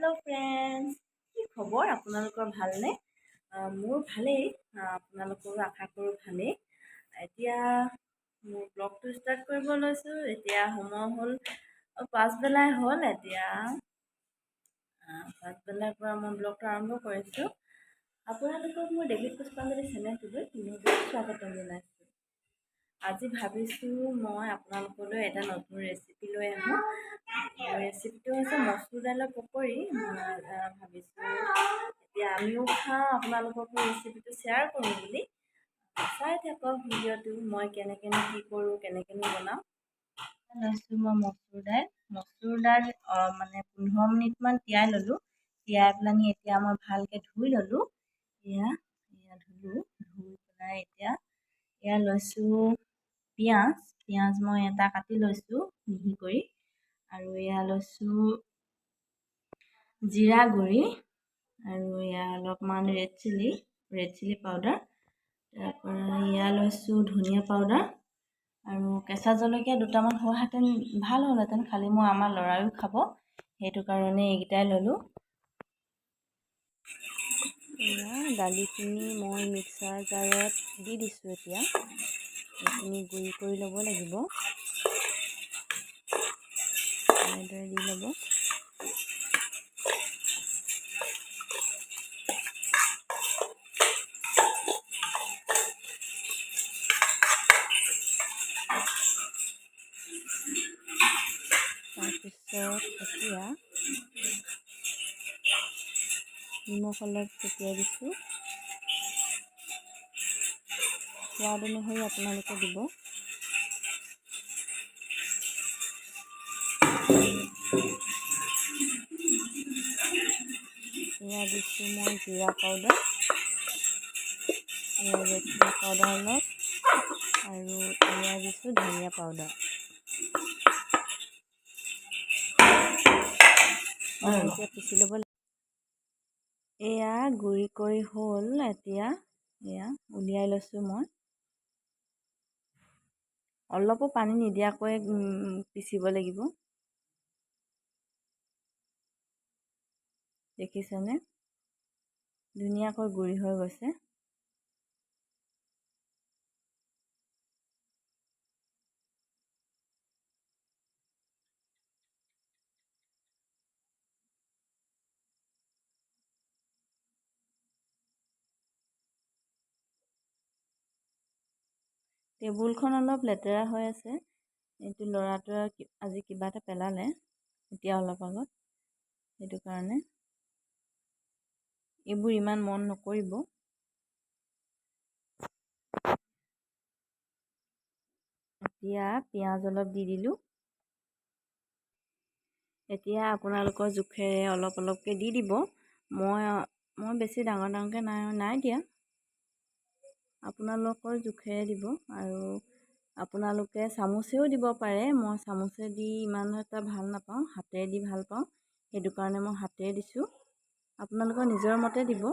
Hello friends কি খবৰ আপোনালোকৰ ভালনে মোৰ ভালেই আপোনালোকৰ আশা কৰো ভালেই এতিয়া মোৰ ব্লগটো ষ্টাৰ্ট কৰিব লৈছো এতিয়া সময় হ'ল পাঁচবেলাই হ'ল এতিয়া পাঁচবেলাৰ পৰা মই ব্লগটো আৰম্ভ কৰিছো আপোনালোকক মোৰ ডেভিড পুষ্পাঞ্জলি চেনেলটোলৈ পুনৰবাৰ স্বাগতম জনাইছো আজি ভাবিছো মই আপোনালোকলৈ এটা নতুন ৰেচিপি লৈ আহোঁ ৰেচিপিটো হৈছে মচুৰ দাইলৰ পকৰি ভাবিছোঁ এতিয়া আমিও খাওঁ আপোনালোককো ৰেচিপিটো শ্বেয়াৰ কৰোঁ বুলি চাই থাকক ভিডিঅ'টো মই কেনেকৈ কি কৰোঁ কেনেকৈ বনাওঁ লৈছোঁ মই মচুৰ দাইল মানে 15 মিনিটমান তিয়াই ল'লোঁ তিয়াই পেলাই এতিয়া মই ভালকৈ ধুই ল'লোঁ এয়া ধুই পেলাই এতিয়া লৈছোঁ পিঁয়াজ মই এটা কাটি লৈছোঁ মিহি কৰি আৰু এয়া লৈছোঁ জিৰা গুড়ি আৰু এয়া অলপমান ৰেড চিলি পাউডাৰ তাৰপৰা এয়া লৈছোঁ ধনিয়া পাউডাৰ আৰু কেঁচা জলকীয়া দুটামান হোৱাহেঁতেন ভাল হ'লহেঁতেন খালি মই আমাৰ ল'ৰায়ো খাব সেইটো কাৰণে এইকেইটাই ল'লোঁ এয়া দালিখিনি মই মিক্সাৰ জাৰত দি দিছোঁ এতিয়া এইখিনি গুড়ি কৰি ল'ব লাগিব এনেদৰে দি ল'ব তাৰপিছত এতিয়া নিমখ অলপ ছটিয়াই দিছোঁ সোৱাদ অনুসৰি আপোনালোকে দিব এয়া দিছোঁ মই জিৰা পাউডাৰ এয়া ৰেড চিলি পাউডাৰ অলপ আৰু এয়া দিছোঁ ধনিয়া পাউডাৰ এতিয়া পিচি ল'ব এয়া গুড়ি কৰি হ'ল এতিয়া এয়া উলিয়াই লৈছোঁ মই অলপো পানী নিদিয়াকৈ পিচিব লাগিব দেখিছেনে ধুনীয়াকৈ গুড়ি হৈ গৈছে টেবুলখন অলপ লেতেৰা হৈ আছে এইটো ল'ৰাটোৱে আজি কিবা এটা পেলালে এতিয়া অলপ আগত সেইটো কাৰণে এইবোৰ ইমান মন নকৰিব এতিয়া পিঁয়াজ অলপ দি দিলোঁ এতিয়া আপোনালোকৰ জোখেৰে অলপকৈ দি দিব মই বেছি ডাঙৰকৈ নাই দিয়া আপোনালোকৰ জোখেৰে দিব আৰু আপোনালোকে চামুচেও দিব পাৰে মই চামুচে দি ইমান এটা ভাল নাপাওঁ হাতেৰে দি ভাল পাওঁ সেইটো কাৰণে মই হাতেৰে দিছোঁ আপোনালোকৰ নিজৰ মতে দিব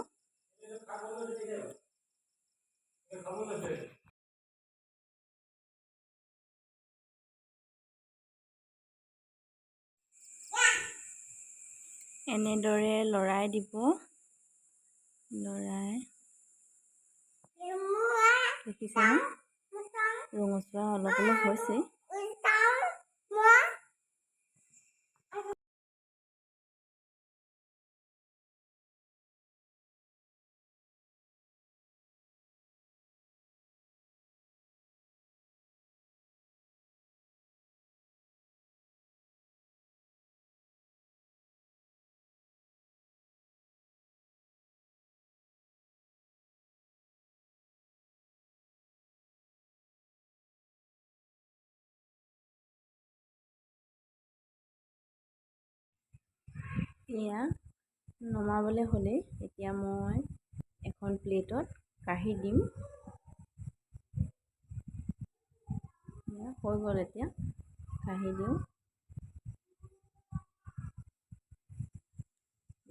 এনেদৰে লৰাই দিব দেখিছেনে ৰঙচুৱা অলপ হৈছে এয়া নমাবলৈ হ'লেই এতিয়া মই এখন প্লেটত কাঢ়ি দিম হৈ গ'ল এতিয়া কাঢ়ি দিওঁ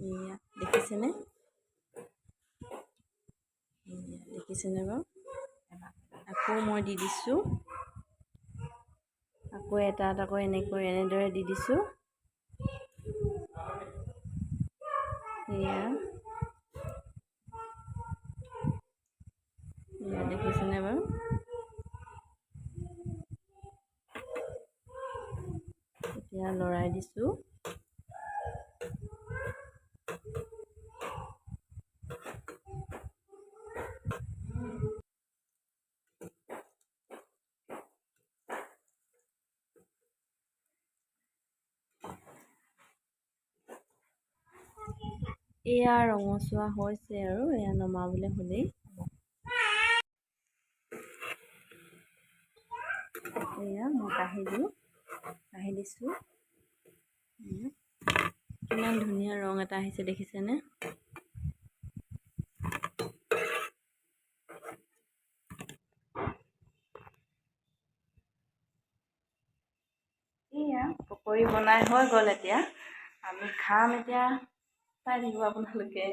এয়া দেখিছেনে বাৰু আকৌ মই দি দিছোঁ আকৌ এটা এটাকৈ এনেদৰে দি দিছোঁ এয়া দেখিছেনে বাৰু? এতিয়া লৰাই দিছোঁ। এয়া ৰঙচুৱা হৈছে আৰু এয়া নমাবলৈ হ'লেই। এয়া মই কাঢ়ি দিছোঁ। কিমান ধুনীয়া ৰং এটা আহিছে দেখিছেনে? এয়া পকৰি বনাই হৈ গ'ল। এতিয়া আমি খাম। এতিয়া চাই থাকিব আপোনালোকে।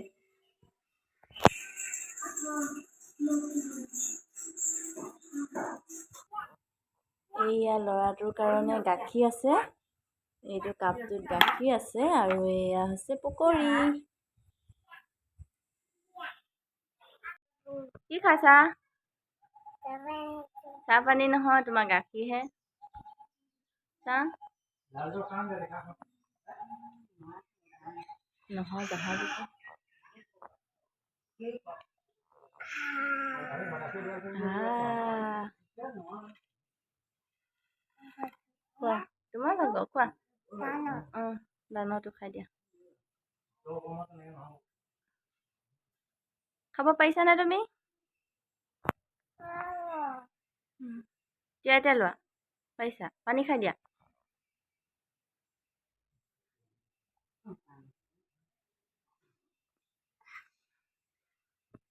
এইয়া ল'ৰাটোৰ কাৰণে গাখীৰ আছে, এইটো কাপটোত গাখীৰ আছে, আৰু এয়া হৈছে পকৰি। কি খাইছা? চাহ পানী নহয়, তোমাৰ গাখীৰহে। চাহ নহয়, জাহাজী খোৱা, তোমাৰ ভাগৰ খোৱা। দানাটো খাই দিয়া। খাব পাৰিছানে তুমি? এতিয়া লোৱা, পাৰিছা? পানী খাই দিয়া।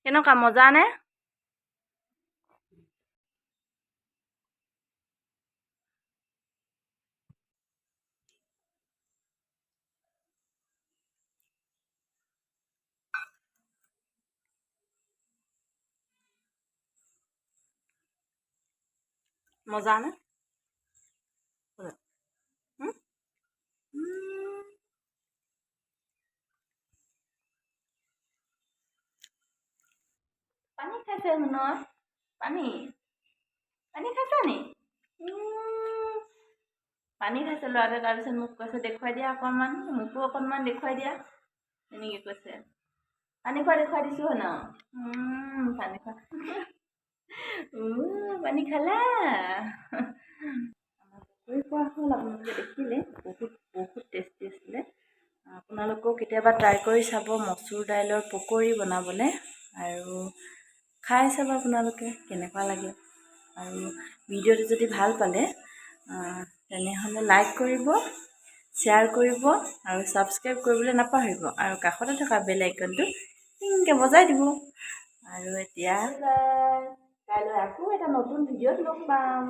কেনেকুৱা, মজা নে? মজা নে? পানী খাইছে শুনক, পানী খাইছা নি? পানী খাইছে ল'ৰাটোৱে। তাৰপিছত মোক কৈছে দেখুৱাই দিয়া অকণমান, মোকো অকণমান দেখুৱাই দিয়া, এনেকৈ কৈছে। পানী খোৱা দেখুৱাই দিছোঁ ন। পানী খোৱা। পানী খালা? পকৰি খোৱা হ'ল, আপোনালোকে দেখিলে। বহুত টেষ্টি আছিলে। আপোনালোকেও কেতিয়াবা ট্ৰাই কৰি চাব মচুৰ দাইলৰ পকৰি বনাবলৈ, আৰু খাই চাব আপোনালোকে কেনেকুৱা লাগে। আৰু ভিডিঅ'টো যদি ভাল পালে তেনেহ'লে লাইক কৰিব, শ্বেয়াৰ কৰিব, আৰু ছাবস্ক্ৰাইব কৰিবলৈ নাপাহৰিব, আৰু কাষতে থকা বেল আইকনটো টিংকৈ বজাই দিব। আৰু এতিয়া কাইলৈ আকৌ এটা নতুন ভিডিঅ'ত লগ পাম।